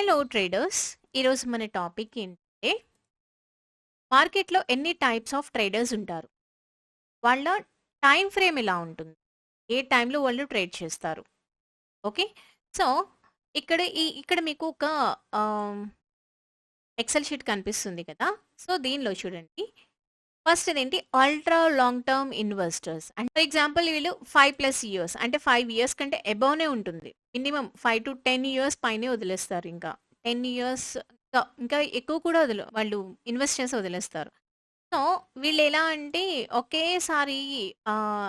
Hello traders. ఈరోజు మన topic ఏంటంటే మార్కెట్లో ఎన్ని టైప్స్ ఆఫ్ ట్రేడర్స్ ఉంటారు, వాళ్ళ టైం ఫ్రేమ్ ఎలా ఉంటుంది, ఏ టైంలో వాళ్ళు ట్రేడ్ చేస్తారు. ఓకే. సో ఇక్కడ మీకు ఒక ఎక్సెల్ షీట్ కనిపిస్తుంది కదా. సో దీనిలో చూడండి, ఫస్ట్ అదేంటి అల్ట్రా లాంగ్ టర్మ్ ఇన్వెస్టర్స్ అంటే ఫర్ ఎగ్జాంపుల్ వీళ్ళు 5+ ఇయర్స్ అంటే 5 ఇయర్స్ కంటే అబౌవ్నే ఉంటుంది. మినిమం 5 to 10 years పైనే వదిలేస్తారు. ఇంకా 10 years ఇంకా ఎక్కువ కూడా వాళ్ళు ఇన్వెస్ట్ చేసి వదిలేస్తారు. సో వీళ్ళు ఎలా అంటే ఒకేసారి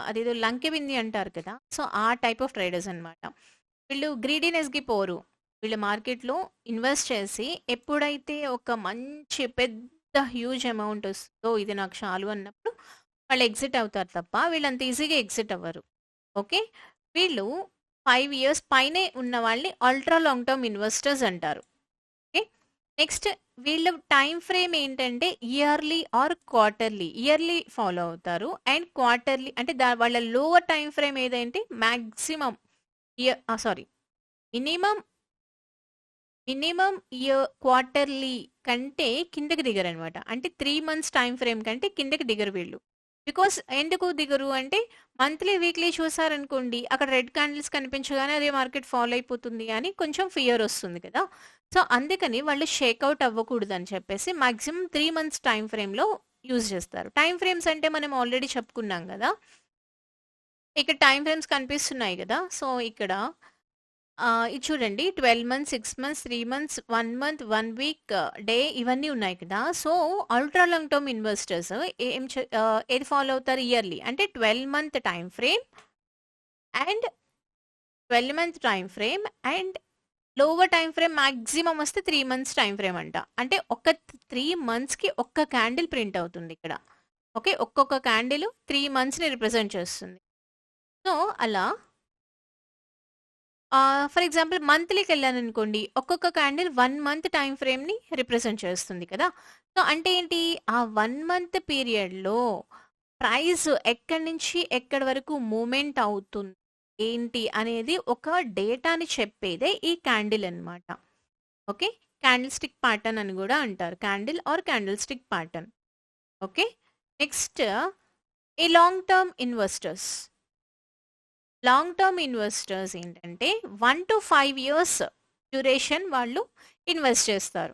అదేదో లంకె బింది అంటారు కదా. సో ఆ టైప్ ఆఫ్ ట్రేడర్స్ అన్నమాట. వీళ్ళు గ్రీడీనెస్కి పోరు. వీళ్ళు మార్కెట్లో ఇన్వెస్ట్ చేసి ఎప్పుడైతే ఒక మంచి పెద్ద హ్యూజ్ అమౌంట్ వస్తుందో ఇది నాకు చాలు అన్నప్పుడు వాళ్ళు ఎగ్జిట్ అవుతారు తప్ప వీళ్ళు అంత ఈజీగా ఎగ్జిట్ అవ్వరు. ఓకే. వీళ్ళు 5 years పైనే ఉన్న వాళ్ళని అల్ట్రా లాంగ్ టర్మ్ ఇన్వెస్టర్స్ అంటారు. ఓకే. నెక్స్ట్ వీళ్ళ టైం ఫ్రేమ్ ఏంటంటే yearly or quarterly. Yearly follow అవుతారు అండ్ క్వార్టర్లీ అంటే వాళ్ళ లోవర్ టైం ఫ్రేమ్ ఏదంటే maximum sorry minimum minimum year quarterly కంటే కిందకి దిగరు అనమాట. అంటే 3 months టైం ఫ్రేమ్ కంటే కిందకి దిగరు వీళ్ళు. బికాస్ ఎందుకు దిగరు అంటే మంత్లీ వీక్లీ చూసారనుకోండి, అక్కడ రెడ్ క్యాండిల్స్ కనిపించగానే అదే మార్కెట్ ఫాలో అయిపోతుంది అని కొంచెం ఫియర్ వస్తుంది కదా. సో అందుకని వాళ్ళు షేక్అవుట్ అవ్వకూడదు అని చెప్పేసి మాక్సిమం 3 months టైం ఫ్రేమ్లో యూజ్ చేస్తారు. టైం ఫ్రేమ్స్ అంటే మనం ఆల్రెడీ చెప్పుకున్నాం కదా. ఇక్కడ టైం ఫ్రేమ్స్ కనిపిస్తున్నాయి కదా. సో ఇక్కడ ఇది చూడండి, 12 months, 6 months, 3 months, 1 month, 1 week, day ఇవన్నీ ఉన్నాయి కదా. So ultra long term investors ఏది ఫాలో అవుతారు, ఇయర్లీ అంటే 12 month time frame and 12 month time frame and lower time frame maximum వస్తే 3 months టైం ఫ్రేమ్ అంట. అంటే ఒక 3 monthsకి ఒక్క క్యాండిల్ ప్రింట్ అవుతుంది ఇక్కడ. ఓకే. ఒక్కొక్క క్యాండిల్ 3 monthsని రిప్రజెంట్ చేస్తుంది. సో అలా ఫర్ ఎగ్జాంపుల్ మంత్లీకి వెళ్ళాననుకోండి, ఒక్కొక్క క్యాండిల్ 1 month టైం ఫ్రేమ్ని రిప్రజెంట్ చేస్తుంది కదా. సో అంటే ఏంటి, ఆ 1 month పీరియడ్లో ప్రైస్ ఎక్కడి నుంచి ఎక్కడి వరకు మూమెంట్ అవుతుంది ఏంటి అనేది ఒక డేటాని చెప్పేదే ఈ క్యాండిల్ అన్నమాట. ఓకే. క్యాండిల్ స్టిక్ ప్యాటర్న్ అని కూడా అంటారు, candle or candle stick pattern. Okay. Next ఈ long term investors. Long term investors ఏంటంటే 1 to 5 years డ్యూరేషన్ వాళ్ళు ఇన్వెస్ట్ చేస్తారు.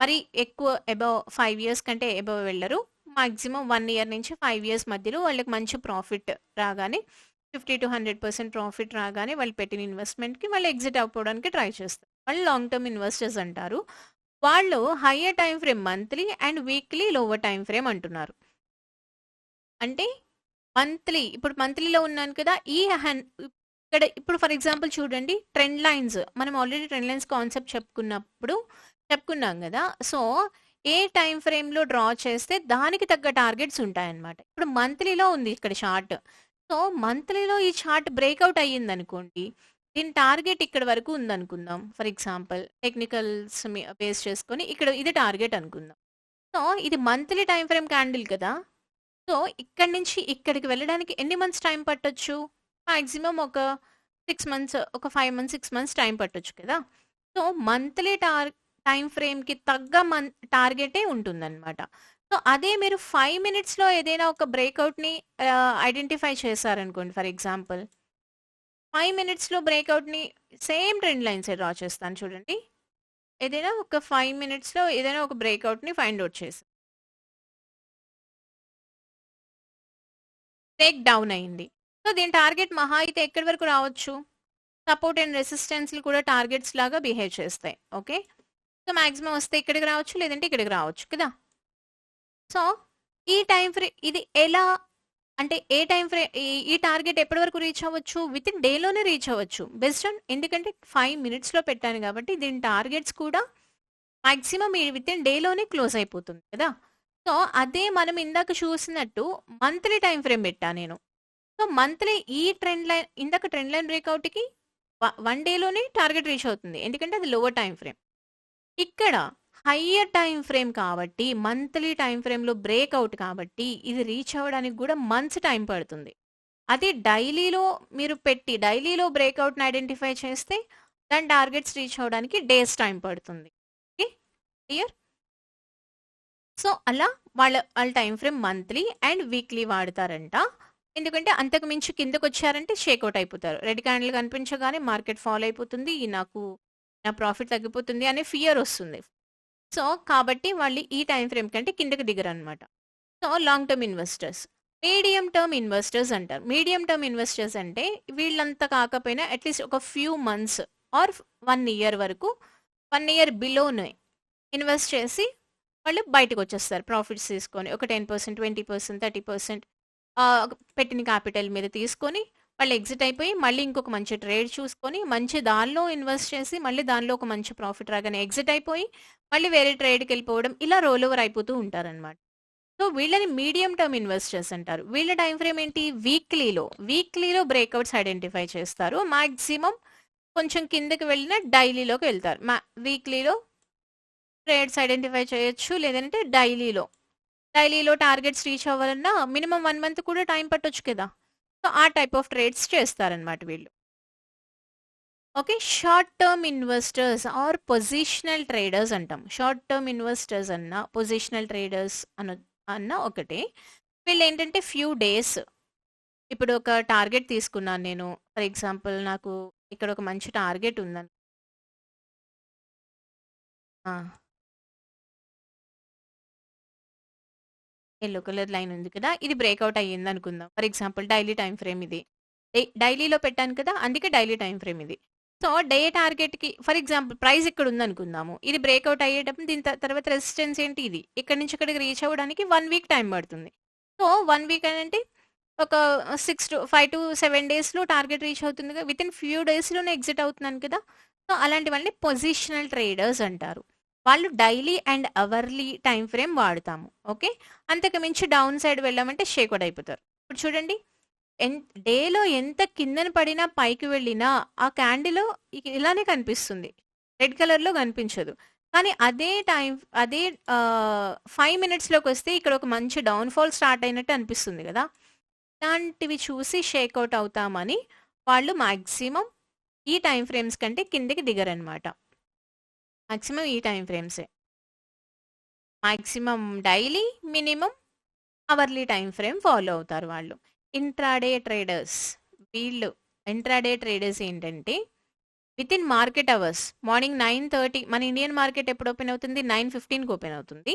మరి ఎక్కువ అబౌవ్ 5 years కంటే అబౌవ్ వెళ్ళరు. మాక్సిమం 1 year నుంచి 5 years మధ్యలో వాళ్ళకి మంచి ప్రాఫిట్ రాగానే 50 to 100% ప్రాఫిట్ రాగానే వాళ్ళు పెట్టిన ఇన్వెస్ట్మెంట్కి వాళ్ళు ఎగ్జిట్ అవ్వడానికి ట్రై చేస్తారు. వాళ్ళు లాంగ్ టర్మ్ ఇన్వెస్టర్స్ అంటారు. వాళ్ళు higher time frame monthly and weekly lower time frame అంటున్నారు. అంటే మంత్లీ, ఇప్పుడు మంత్లీలో ఉన్నాను కదా. ఇక్కడ ఇప్పుడు ఫర్ ఎగ్జాంపుల్ చూడండి, ట్రెండ్ లైన్స్ మనం ఆల్రెడీ ట్రెండ్ లైన్స్ కాన్సెప్ట్ చెప్పుకున్నాం కదా. సో ఏ టైం ఫ్రేమ్లో డ్రా చేస్తే దానికి తగ్గ టార్గెట్స్ ఉంటాయన్నమాట. ఇప్పుడు మంత్లీలో ఉంది ఇక్కడ చార్ట్. సో మంత్లీలో ఈ చార్ట్ బ్రేక్అవుట్ అయ్యింది అనుకోండి, దీని టార్గెట్ ఇక్కడ వరకు ఉందనుకుందాం. ఫర్ ఎగ్జాంపుల్ టెక్నికల్స్ బేస్ చేసుకొని ఇక్కడ ఇది టార్గెట్ అనుకుందాం. సో ఇది మంత్లీ టైం ఫ్రేమ్ క్యాండిల్ కదా. సో ఇక్కడి నుంచి ఇక్కడికి వెళ్ళడానికి ఎన్ని మంత్స్ టైం పట్టొచ్చు, మాక్సిమం ఒక 6 months, ఒక 5 months, 6 months టైం పట్టొచ్చు కదా. సో మంత్లీ టైం ఫ్రేమ్కి తగ్గ టార్గెటే ఉంటుందన్నమాట. సో అదే మీరు 5 minutesలో ఏదైనా ఒక బ్రేక్అవుట్ని ఐడెంటిఫై చేశారనుకోండి. ఫర్ ఎగ్జాంపుల్ 5 minutesలో బ్రేక్అవుట్ని సేమ్ ట్రెండ్ లైన్స్ డ్రా చేస్తాను చూడండి. ఏదైనా ఒక 5 minutesలో ఏదైనా ఒక బ్రేక్అవుట్ని ఫైండ్ అవుట్ చేసి బ్రేక్ డౌన్ అయింది. సో దీని టార్గెట్ మహా అయితే ఎక్కడి వరకు రావచ్చు, సపోర్ట్ అండ్ రెసిస్టెన్స్లు కూడా టార్గెట్స్ లాగా బిహేవ్ చేస్తాయి. ఓకే. సో మాక్సిమం వస్తే ఇక్కడికి రావచ్చు, లేదంటే ఇక్కడికి రావచ్చు కదా. సో ఈ టైం ఫ్రేమ్ ఇది ఎలా అంటే ఏ టైం ఫ్రేమ్ ఈ టార్గెట్ ఎప్పటి వరకు రీచ్ అవ్వచ్చు, విత్ ఇన్ డేలోనే రీచ్ అవ్వచ్చు. బెస్ట్ ఆన్ ఎందుకంటే 5 minutesలో పెట్టాను కాబట్టి దీని టార్గెట్స్ కూడా మాక్సిమం విత్ ఇన్ డేలోనే క్లోజ్ అయిపోతుంది కదా. సో అదే మనం ఇందాక చూసినట్టు మంత్లీ టైం ఫ్రేమ్ పెట్టా నేను. సో మంత్లీ ఈ ట్రెండ్ లైన్ ఇందాక ట్రెండ్ లైన్ బ్రేక్అవుట్కి 1 dayలోనే టార్గెట్ రీచ్ అవుతుంది, ఎందుకంటే అది లోవర్ టైం ఫ్రేమ్. ఇక్కడ హయ్యర్ టైం ఫ్రేమ్ కాబట్టి మంత్లీ టైం ఫ్రేమ్లో బ్రేక్అవుట్ కాబట్టి ఇది రీచ్ అవ్వడానికి కూడా మంత్స్ టైం పడుతుంది. అదే డైలీలో మీరు పెట్టి డైలీలో బ్రేక్అవుట్ని ఐడెంటిఫై చేస్తే దాని టార్గెట్స్ రీచ్ అవ్వడానికి డేస్ టైం పడుతుంది. ఓకే. క్లియర్? సో, అలా వాళ్ళ time frame monthly and weekly వాడతారంట. ఎందుకంటే అంతకు మించి కిందకొచ్చారంటే షేకౌట్ అయిపోతారు. రెడ్ క్యాండిల్ కనిపించగానే మార్కెట్ ఫాల్ అయిపోతుంది. నా ప్రాఫిట్ తగ్గిపోతుంది అనే ఫియర్ వస్తుంది. సో, కాబట్టి వాళ్ళు ఈ టైమ్ ఫ్రేమ్ కంటే కిందకి దిగరనమాట. So, long term investors. Medium term investors అంటారు. మీడియం టర్మ్ ఇన్వెస్టర్స్ అంటే వీళ్ళంతా కాకపోయినా అట్‌లీస్ట్ ఒక ఫ్యూ మంత్స్ ఆర్ 1 ఇయర్ వరకు 1 ఇయర్ బిలోనే ఇన్వెస్ట్ చేసి వాళ్ళు బయటకొచ్చేస్తారు ప్రాఫిట్స్ తీసుకొని. ఒక 10%, 20%, 30% పెట్టిన క్యాపిటల్ మీద తీసుకొని వాళ్ళు ఎగ్జిట్ అయిపోయి మళ్ళీ ఇంకొక మంచి ట్రేడ్ చూసుకొని మంచి దానిలో ఇన్వెస్ట్ చేసి మళ్ళీ దానిలో ఒక మంచి ప్రాఫిట్ రాగానే ఎగ్జిట్ అయిపోయి మళ్ళీ వేరే ట్రేడ్‌కి వెళ్ళిపోవడం ఇలా రోల్ ఓవర్ అయిపోతూ ఉంటారనమాట. సో, వీళ్ళని మీడియం టర్మ్ ఇన్వెస్టర్స్ అంటారు. వీళ్ళ టైమ్ ఫ్రేమ్ ఏంటి? వీక్లీలో బ్రేక్‌ఔట్స్ ఐడెంటిఫై చేస్తారు. మాక్సిమం కొంచెం కిందకి వెళ్ళినా డైలీలోకి వెళ్తారు. వీక్లీలో ట్రేడ్స్ ఐడెంటిఫై చేయొచ్చు. లేదంటే డైలీలో టార్గెట్స్ రీచ్ అవ్వాలన్నా మినిమమ్ 1 మంత్ కూడా టైం పట్టొచ్చు కదా! సో, ఆ టైప్ ఆఫ్ ట్రేడ్స్ చేస్తారనమాట వీళ్ళు. Okay. Short term investors or positional traders అంటాం. షార్ట్ టర్మ్ ఇన్వెస్టర్స్ అన్నా, పొజిషనల్ ట్రేడర్స్ అన్నా ఒకటే. వీళ్ళేంటంటే ఫ్యూ డేస్ ఇప్పుడు ఒక టార్గెట్ తీసుకున్నాను నేను. ఫర్ ఎగ్జాంపుల్ నాకు ఇక్కడ ఒక మంచి టార్గెట్ ఉందని ఆ! యెల్లో కలర్ లైన్ ఉంది కదా! ఇది బ్రేక్‌ఔట్ అయ్యిందనుకుందాం. For example daily time frame ఇది. డైలీలో పెట్టాను కదా! అందుకే డైలీ టైమ్ ఫ్రేమ్ ఇది. సో, డే టార్గెట్‌కి ఫర్ ఎగ్జాంపుల్ ప్రైస్ ఇక్కడ ఉందనుకుందాము. ఇది బ్రేక్‌ఔట్ అయ్యేటప్పుడు దీని తర్వాత రెసిస్టెన్స్ ఏంటి ఇది. ఇక్కడి నుంచి ఇక్కడికి రీచ్ అవ్వడానికి 1 వీక్ టైం పడుతుంది. సో, 1 వీక్ అనంటే ఒక 5-7 డేస్‌లో టార్గెట్ రీచ్ అవుతుందిగా. వితిన్ ఫ్యూ డేస్‌లోనే ఎగ్జిట్ అవుతున్నాను కదా! సో, అలాంటి వాళ్ళని పొజిషనల్ ట్రేడర్స్ అంటారు. వాళ్ళు daily and hourly time frame వాడతాము. ఓకే. అంతకు మించి డౌన్ సైడ్ వెళ్ళామంటే షేక్‌ఔట్ అయిపోతారు. ఇప్పుడు చూడండి ఎన్ డేలో ఎంత కిందన పడినా, పైకి వెళ్ళినా ఆ క్యాండిల్ ఇలానే కనిపిస్తుంది. రెడ్ కలర్‌లో కనిపించదు. కానీ అదే 5 మినిట్స్‌లోకొస్తే ఇక్కడ ఒక మంచి డౌన్‌ఫాల్ స్టార్ట్ అయినట్టు అనిపిస్తుంది గదా! ఇలాంటివి చూసి షేకౌట్ అవుతామని వాళ్ళు మాక్సిమం ఈ టైమ్ ఫ్రేమ్స్ కంటే కిందకి దిగరనమాట. మాక్సిమం ఈ టైమ్ ఫ్రేమ్సే. Maximum daily, minimum hourly time frame follow అవుతారు వాళ్ళు. Intraday traders. వీళ్ళు ఇంట్రాడే ట్రేడర్స్ ఏంటంటే వితిన్ మార్కెట్ అవర్స్ మార్నింగ్ 9:30 మన ఇండియన్ మార్కెట్ ఎప్పుడు ఓపెన్ అవుతుంది? 9:15కి ఓపెన్ అవుతుంది.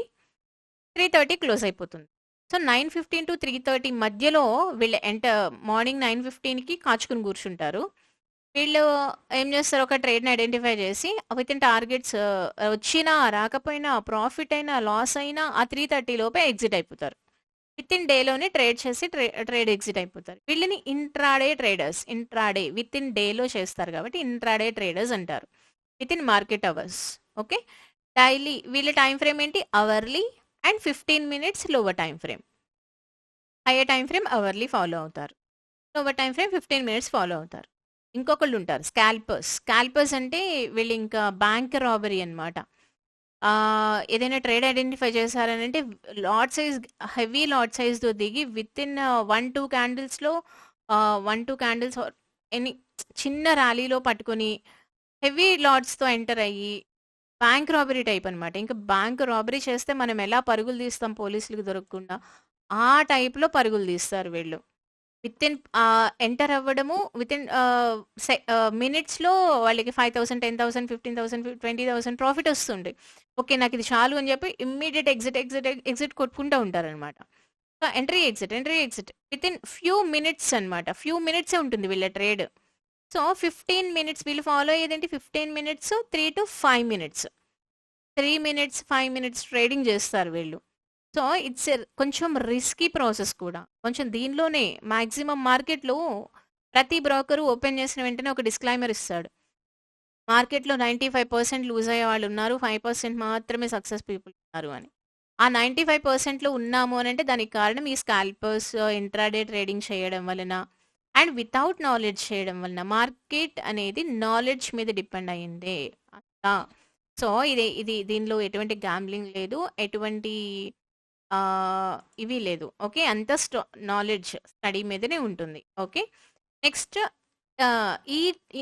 3:30 క్లోజ్ అయిపోతుంది. సో, 9:15-3:30 మధ్యలో వీళ్ళు మార్నింగ్ 9:15కి కాచుకొని కూర్చుంటారు. వీళ్ళు ఏం చేస్తారు? ఒక ట్రేడ్‌ని ఐడెంటిఫై చేసి వితిన్ టార్గెట్స్ వచ్చినా, రాకపోయినా, ప్రాఫిట్ అయినా, లాస్ అయినా ఆ 3:30 లోపే ఎగ్జిట్ అయిపోతారు. వితిన్ డేలోనే ట్రేడ్ చేసి ట్రేడ్ ఎగ్జిట్ అయిపోతారు. వీళ్ళని ఇంట్రాడే ట్రేడర్స్. ఇంట్రాడే వితిన్ డేలో చేస్తారు కాబట్టి ఇంట్రాడే ట్రేడర్స్ అంటారు. Within market hours. Okay. Daily వీళ్ళ టైమ్ ఫ్రేమ్ ఏంటి? Hourly and 15 minutes lower time frame. Higher time frame hourly follow అవుతారు. Lower time frame 15 minutes follow అవుతారు. ఇంకొకళ్ళు ఉంటారు స్కాల్పర్స్. స్కాల్పర్స్ అంటే వీళ్ళు ఇంకా బ్యాంక్ రాబరీ అన్నమాట. ఏదైనా ట్రేడ్ ఐడెంటిఫై చేశారనంటే హెవీ లాట్ సైజ్‌తో దిగి వితిన్ 1, 2 క్యాండిల్స్‌లో 1, 2 క్యాండిల్స్ ఎనీ చిన్న ర్యాలీలో పట్టుకొని హెవీ లాట్స్‌తో ఎంటర్ అయ్యి బ్యాంక్ రాబరీ టైప్ అనమాట. ఇంక బ్యాంక్ రాబరీ చేస్తే మనం ఎలా పరుగులు తీస్తాం పోలీసులకి దొరకకుండా, ఆ టైప్‌లో పరుగులు తీస్తారు వీళ్ళు. ఎంటర్ అవ్వడము వితిన్ మినిట్స్‌లో వాళ్ళకి 5,000, 10,000, 15,000, 20,000 ప్రాఫిట్ వస్తుంది. ఓకే. నాకిది చాలు అని చెప్పి ఇమ్మీడియేట్ ఎగ్జిట్ కొట్టుకుంటా ఉంటారనమాట. Entry, exit within few minutes అనమాట. ఫ్యూ మినిట్సే ఉంటుంది వీళ్ళ ట్రేడ్. సో, 15 మినిట్స్ వీళ్ళు ఫాలో అయ్యేదేంటి 15 minutes, 3-5 minutes. 3 minutes, 5 minutes trading చేస్తారు వీళ్ళు. సో, కొంచెం రిస్కీ ప్రాసెస్ కూడా. కొంచెం దీనిలోనే మాక్సిమం మార్కెట్‌లో ప్రతి బ్రోకరు ఓపెన్ చేసిన వెంటనే ఒక డిస్క్లైమర్ ఇస్తాడు. మార్కెట్‌లో 95% లూజ్ అయ్యేవాళ్ళున్నారు. 5% మాత్రమే సక్సెస్ పీపుల్ ఉన్నారు అని. ఆ 95%లో ఉన్నాము అనంటే దానికి కారణం ఈ స్కాల్పర్స్ ఇంట్రాడే ట్రేడింగ్ చేయడం వలన అండ్ వితౌట్ నాలెడ్జ్ చేయడం వలన. మార్కెట్ అనేది నాలెడ్జ్ మీద డిపెండ్ అయ్యిందే. అంతా. సో, దీనిలో ఎటువంటి గ్యాంబ్లింగ్ లేదు. ఎటువంటి ఇవి లేదు. ఓకే. అంతా నాలెడ్జ్ స్టడీ మీదనే ఉంటుంది. ఓకే. నెక్స్ట్ ఈ ఈ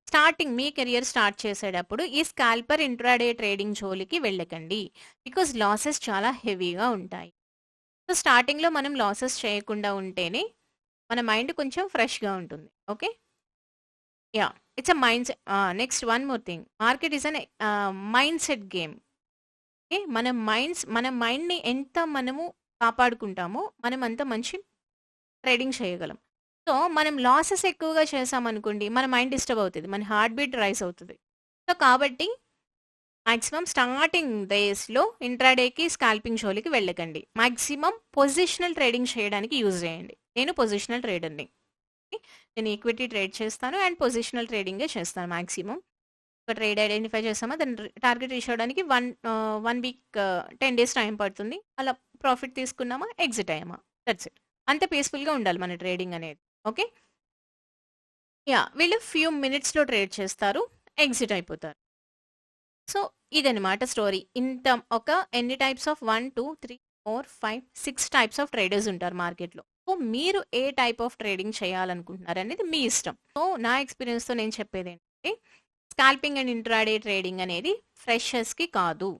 స్టార్టింగ్ మీ కెరియర్ స్టార్ట్ చేసేటప్పుడు ఈ స్కాల్పర్ ఇంట్రాడే ట్రేడింగ్ జోలికి వెళ్ళకండి. బికాజ్ లాసెస్ చాలా హెవీగా ఉంటాయి. సో, స్టార్టింగ్‌లో మనం లాసెస్ చేయకుండా ఉంటేనే మన మైండ్ కొంచెం ఫ్రెష్‌గా ఉంటుంది. Okay. Yeah! It's a next one more thing. Market is mind set game. Okay. మన మైండ్‌ని ఎంత మనము కాపాడుకుంటామో, మనం అంత మంచి ట్రేడింగ్ చేయగలం. సో, మనం లాసెస్ ఎక్కువగా చేశామనుకోండి, మన మైండ్ డిస్టర్బ్ అవుతది. మన హార్ట్ బీట్ రైజ్ అవుతది. సో, కాబట్టి మాక్సిమం స్టార్టింగ్ డేస్‌లో ఇంట్రాడేకి, స్కాల్పింగ్ జోలికి వెళ్ళకండి. మాక్సిమం పొజిషనల్ ట్రేడింగ్ చేయడానికి యూజ్ చేయండి. నేను పొజిషనల్ ట్రేడర్‌ని. నేను ఈక్విటీ ట్రేడ్ చేస్తాను అండ్ పొజిషనల్ ట్రేడింగే చేస్తాను మాక్సిమం. ఒక ట్రేడ్ ఐడెంటిఫై చేసామా దాన్ని టార్గెట్ రీచ్ అవ్వడానికి 1 వీక్ 10 డేస్ టైం పడుతుంది. అలా ప్రాఫిట్ తీసుకున్నామా, ఎగ్జిట్ అయ్యామా. That's it. అంత పీస్‌ఫుల్‌గా ఉండాలి మన ట్రేడింగ్ అనేది. ఓకే. యాహ్! వీళ్ళు ఫ్యూ మినిట్స్‌లో ట్రేడ్ చేస్తారు. ఎగ్జిట్ అయిపోతారు. సో, ఇదనమాట స్టోరీ. ఒక ఎన్ని types of 1, 2, 3, 4, 5, 6 types of traders ఉంటారు మార్కెట్‌లో. సో, మీరు ఏ టైప్ ఆఫ్ ట్రేడింగ్ చేయాలనుకుంటున్నారనేది మీ ఇష్టం. సో, నా ఎక్స్‌పీరియన్స్‌తో నేను చెప్పేదేంటంటే, స్కాల్పింగ్ అండ్ ఇంట్రాడే ట్రేడింగ్ అనేది ఫ్రెషర్స్‌కి కాదు.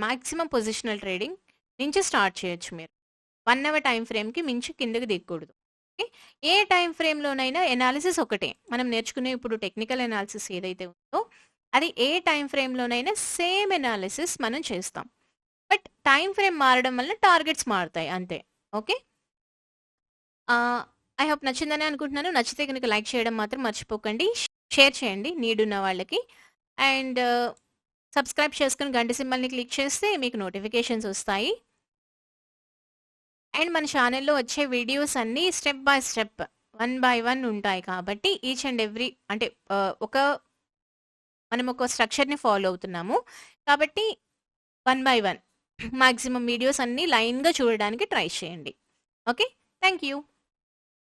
మాక్సిమం పొజిషనల్ ట్రేడింగ్ నుంచి స్టార్ట్ చేయొచ్చు మీరు. 1 అవర్ టైమ్ ఫ్రేమ్‌కి మించి కిందకి దిగకూడదు. ఓకే. ఏ టైమ్ ఫ్రేమ్‌లోనైనా ఎనాలిసిస్ ఒకటే. మనం నేర్చుకునే ఇప్పుడు టెక్నికల్ ఎనాలిసిస్ ఏదైతే ఉందో, అది ఏ టైమ్ ఫ్రేమ్‌లోనైనా సేమ్ ఎనాలిసిస్ మనం చేస్తాం. బట్ టైమ్ ఫ్రేమ్ మారడం వల్ల టార్గెట్స్ మారుతాయి అంతే. ఓకే. ఐ హోప్ నచ్చిందని అనుకుంటున్నాను. నచ్చితే గనుక లైక్ చేయడం మాత్రం మర్చిపోకండి. షేర్ చేయండి నీడున్న వాళ్ళకి. అండ్ సబ్స్క్రైబ్ చేసుకొని గంట సింబల్‌ని క్లిక్ చేస్తే మీకు నోటిఫికేషన్స్ వస్తాయి. అండ్ మన ఛానెల్‌లో వచ్చే వీడియోస్ అన్నీ step by step, one by one ఉంటాయి కాబట్టి ఈచ్ అండ్ ఎవ్రీ అంటే మనం ఒక స్ట్రక్చర్‌ని ఫాలో అవుతున్నాము. కాబట్టి one by one maximum videos అన్నీ లైన్‌గా చూడడానికి ట్రై చేయండి. ఓకే. Thank you.